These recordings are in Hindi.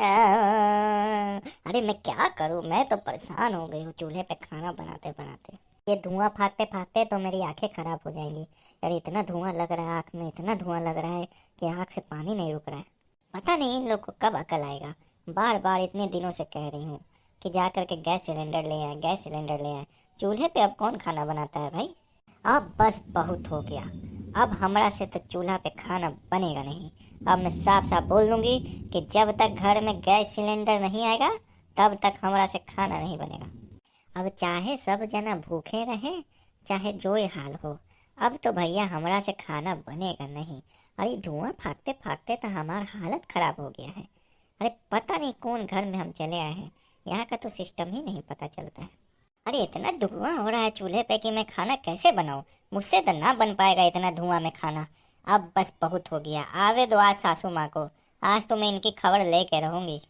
अरे मैं क्या करूं, मैं तो परेशान हो गई हूँ चूल्हे पे खाना बनाते बनाते। ये धुआं फाकते फाकते तो मेरी आंखें खराब हो जाएंगी। यार इतना धुआं लग रहा है, आँख में इतना धुआं लग रहा है कि आँख से पानी नहीं रुक रहा है। पता नहीं इन लोग को कब अकल आएगा। बार बार इतने दिनों से कह रही हूँ कि जा करके गैस सिलेंडर ले आए, गैस सिलेंडर ले आए। चूल्हे पे अब कौन खाना बनाता है भाई। अब बस बहुत हो गया। अब हमरा से तो चूल्हा पे खाना बनेगा नहीं। अब मैं साफ साफ बोल दूंगी कि जब तक घर में गैस सिलेंडर नहीं आएगा तब तक हमरा से खाना नहीं बनेगा। अब चाहे सब जना भूखे रहें, चाहे जो ये हाल हो, अब तो भैया हमरा से खाना बनेगा नहीं। अरे धुआं फाकते फाकते तो हमारी हालत खराब हो गया है। अरे पता नहीं कौन घर में हम चले आए हैं, यहाँ का तो सिस्टम ही नहीं पता चलता है। अरे इतना धुआं हो रहा है चूल्हे पे कि मैं खाना कैसे बनाऊं। मुझसे तो ना बन पाएगा इतना धुआं में खाना। अब बस बहुत हो गया। आवे दो आज सासू माँ को, आज तो मैं इनकी खबर लेके रहूंगी।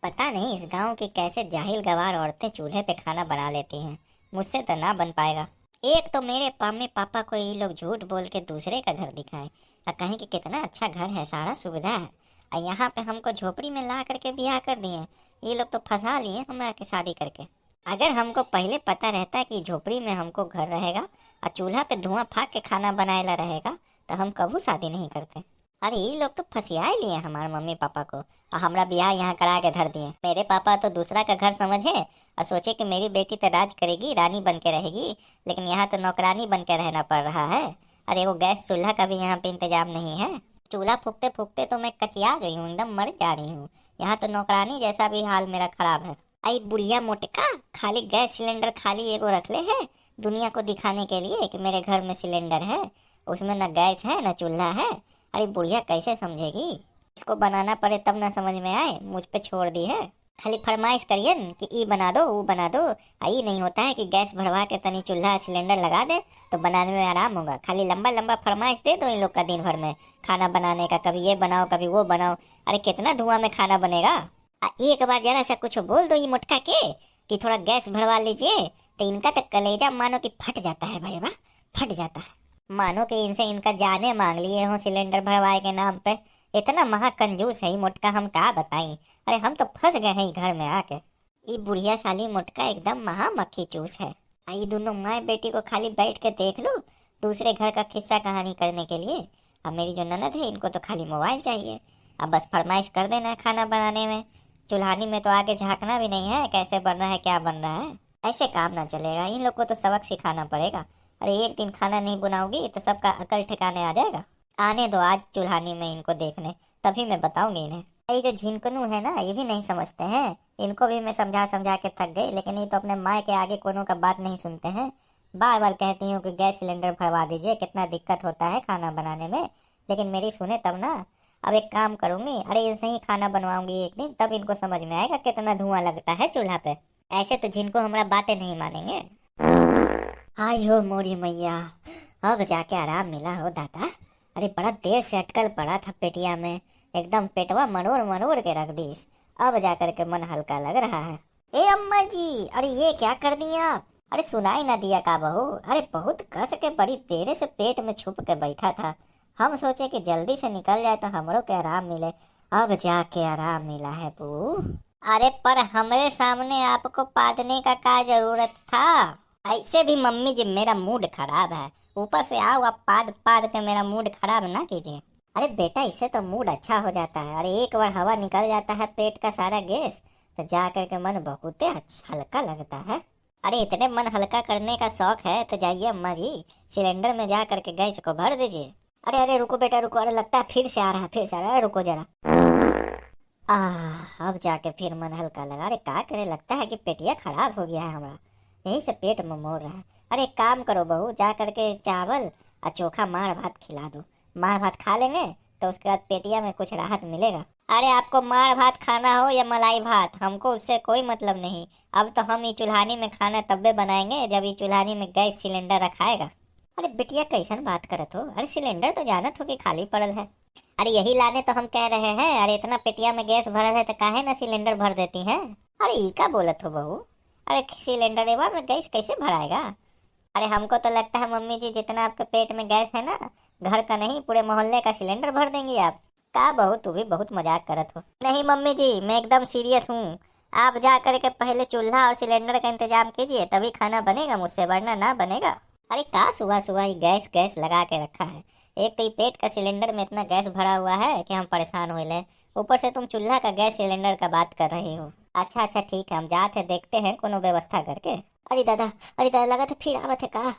पता नहीं इस गांव की कैसे जाहिल गवार औरतें चूल्हे पे खाना बना लेती हैं। मुझसे तो ना बन पाएगा। एक तो मेरे मम्मी पापा को ये लोग झूठ बोल के दूसरे का घर दिखाएं और कहें कि कितना अच्छा घर है, सारा सुविधा है, और यहाँ पे हमको झोपड़ी में ला करके ब्याह कर दिए। ये लोग तो फंसा लिए हमरा के शादी करके। अगर हमको पहले पता रहता कि झोपड़ी में हमको घर रहेगा और चूल्हा पे धुआं फाक के खाना बनाएला रहेगा तो हम कभी शादी नहीं करते। अरे ये लोग तो फंसिया लिए हमारे मम्मी पापा को और हमरा ब्याह यहाँ करा के धर दिए। मेरे पापा तो दूसरा का घर समझे और सोचे कि मेरी बेटी तो राज करेगी, रानी बन के रहेगी, लेकिन यहाँ तो नौकरानी बन के रहना पड़ रहा है। अरे वो गैस चूल्हा का भी यहाँ पे इंतजाम नहीं है। चूल्हा फूकते फूकते तो मैं कचिया गई हूँ, एकदम मर जा रही हूँ। यहाँ तो नौकरानी जैसा भी हाल मेरा खराब है। आई बुढ़िया मोटका खाली गैस सिलेंडर खाली एगो रख ले है दुनिया को दिखाने के लिए कि मेरे घर में सिलेंडर है, उसमें न गैस है न चूल्हा है। अरे बुढ़िया कैसे समझेगी, इसको बनाना पड़े तब ना समझ में आए, मुझ पे छोड़ दी है। खाली फरमाइश करिए कि ई बना दो वो बना दो। आई नहीं होता है कि गैस भरवा के तनी चूल्हा सिलेंडर लगा दे तो बनाने में आराम होगा। खाली लंबा लंबा फरमाइश दे दो इन लोग का दिन भर में खाना बनाने का, कभी ये बनाओ कभी वो बनाओ। अरे कितना धुआं में खाना बनेगा। एक बार जरा सा कुछ बोल दो ये मुटका के कि थोड़ा गैस भरवा लीजिए तो इनका तो कलेजा मानो कि फट जाता है भाई, वाह फट जाता है। मानो कि इनसे इनका जाने मांग लिए हो सिलेंडर भरवाए के नाम पे। इतना महा कंजूस है ये मुटका, हम क्या बताई। अरे हम तो फंस गए हैं घर में आके। ये बुढ़िया साली मुटका एकदम महा मक्खी चूस है। ये दोनों माँ बेटी को खाली बैठ के देख लो दूसरे घर का किस्सा कहानी करने के लिए। अब मेरी जो ननद है इनको तो खाली मोबाइल चाहिए। अब बस फरमाइश कर देना है खाना बनाने में। चूल्हानी में तो आगे झांकना भी नहीं है कैसे बन रहा है क्या बन रहा है। ऐसे काम ना चलेगा, इन लोग को तो सबक सिखाना पड़ेगा। अरे एक दिन खाना नहीं बनाओगी तो सबका अकल ठिकाने आ जाएगा। आने दो आज चूल्हानी में इनको देखने, तभी मैं बताऊंगी इन्हें। ये जो झिनकनू है ना ये भी नहीं समझते हैं। इनको भी मैं समझा समझा के थक गई, लेकिन ये तो अपने माँ के आगे कोनो का बात नहीं सुनते हैं। बार बार कहती हूँ कि गैस सिलेंडर भरवा दीजिए, कितना दिक्कत होता है खाना बनाने में, लेकिन मेरी सुने तब ना। अब एक काम करूंगी, अरे इनसे ही खाना बनवाऊंगी एक दिन, तब इनको समझ में आएगा कितना धुआं लगता है चूल्हा पे। ऐसे तो जिनको हमारा बातें नहीं मानेंगे। हाय हो मोरी मैया, अब जाके आराम मिला हो दादा। अरे बड़ा देर से अटकल पड़ा था पेटिया में, एकदम पेटवा मरोड़ मरोड़ के रख दी। अब जाकर के मन हल्का लग रहा है। ए अम्मा जी, अरे ये क्या कर दिया आप। अरे सुनाई ना दिया का बहू। अरे बहुत कस के बड़ी देर से पेट में छुप के बैठा था। हम सोचे कि जल्दी से निकल जाए तो हमरो के आराम मिले। अब जाके आराम मिला है बू। अरे पर हमरे सामने आपको पादने का क्या जरूरत था। ऐसे भी मम्मी जी मेरा मूड खराब है, ऊपर से आओ आप पाद पाद के मेरा मूड खराब ना कीजिए। अरे बेटा इससे तो मूड अच्छा हो जाता है। अरे एक बार हवा निकल जाता है पेट का सारा गैस तो जा करके मन बहुत अच्छा हल्का लगता है। अरे इतने मन हल्का करने का शौक है तो जाइए अम्मा जी सिलेंडर में जा करके गैस को भर दीजिए। अरे अरे रुको बेटा रुको, अरे लगता है फिर से आ रहा है, फिर से आ रहा है, रुको जरा। अब जाके फिर मन हल्का लगा। अरे क्या करे, लगता है कि पेटिया खराब हो गया है हमारा, यही से पेट में मोड़ रहा है। अरे एक काम करो बहू, जा करके चावल और चोखा मार भात खिला दो। मार भात खा लेंगे तो उसके बाद पेटिया में कुछ राहत मिलेगा। अरे आपको मार भात खाना हो या मलाई भात, हमको उससे कोई मतलब नहीं। अब तो हम ये चूल्हानी में खाना तब्बे बनाएंगे जब ये चूल्हानी में गैस सिलेंडर रखाएगा। अरे बिटिया कैसन बात करत हो। अरे सिलेंडर तो जानत हो कि खाली पड़ल है। अरे यही लाने तो हम कह रहे हैं। अरे इतना पेटिया में गैस भरल है तो काहे ना सिलेंडर भर देती हैं। अरे ई का बोलत हो बहू। अरे सिलेंडर एक बार में गैस कैसे भराएगा। अरे हमको तो लगता है मम्मी जी जितना आपके पेट में गैस है ना, घर का नहीं पूरे मोहल्ले का सिलेंडर भर देंगी आप। का बहू, तू भी बहुत मजाक करत हो। नहीं मम्मी जी, मैं एकदम सीरियस हूँ। आप जा करके पहले चूल्हा और सिलेंडर का इंतजाम कीजिए, तभी खाना बनेगा मुझसे, वरना ना बनेगा। अरे का सुबह सुबह ही गैस गैस लगा के रखा है। एक तो ये पेट का सिलेंडर में इतना गैस भरा हुआ है कि हम परेशान हो ले, ऊपर से तुम चूल्हा का गैस सिलेंडर का बात कर रही हो। अच्छा अच्छा ठीक है, हम जाते देखते हैं कोनो व्यवस्था करके। अरे दादा, अरे दादा, लगा था फिर आवत है का।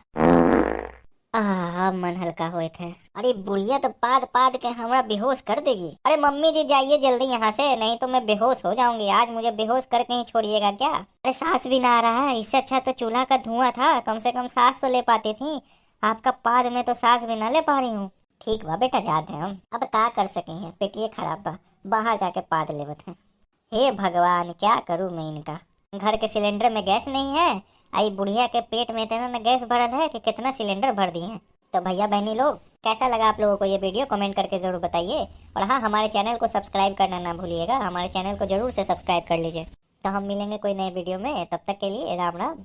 मन हल्का हुए थे। अरे बुढ़िया तो पाद पाद के हमरा बेहोश कर देगी। अरे मम्मी जी जाइए जल्दी यहाँ से, नहीं तो मैं बेहोश हो जाऊंगी। आज मुझे बेहोश करके ही छोड़िएगा क्या। अरे सांस भी ना आ रहा है, इससे अच्छा तो चूल्हा का धुआं था, कम से कम सांस तो ले पाती थी। आपका पाद में तो सांस भी ना ले पा रही हूँ। ठीक बा बेटा, जाते हम। अब का कर सके हैं, पेटिए खराब बा, बाहर जाके पाद लेवत है। हे भगवान, क्या करूँ मैं इनका। घर के सिलेंडर में गैस नहीं है, आई बुढ़िया के पेट में इतना न गैस भरल है कि कितना सिलेंडर भर दिए हैं। तो भैया बहनी लोग, कैसा लगा आप लोगों को ये वीडियो, कमेंट करके जरूर बताइए। और हाँ, हमारे चैनल को सब्सक्राइब करना ना भूलिएगा, हमारे चैनल को जरूर से सब्सक्राइब कर लीजिए। तो हम मिलेंगे कोई नए वीडियो में, तब तक के लिए राम राम।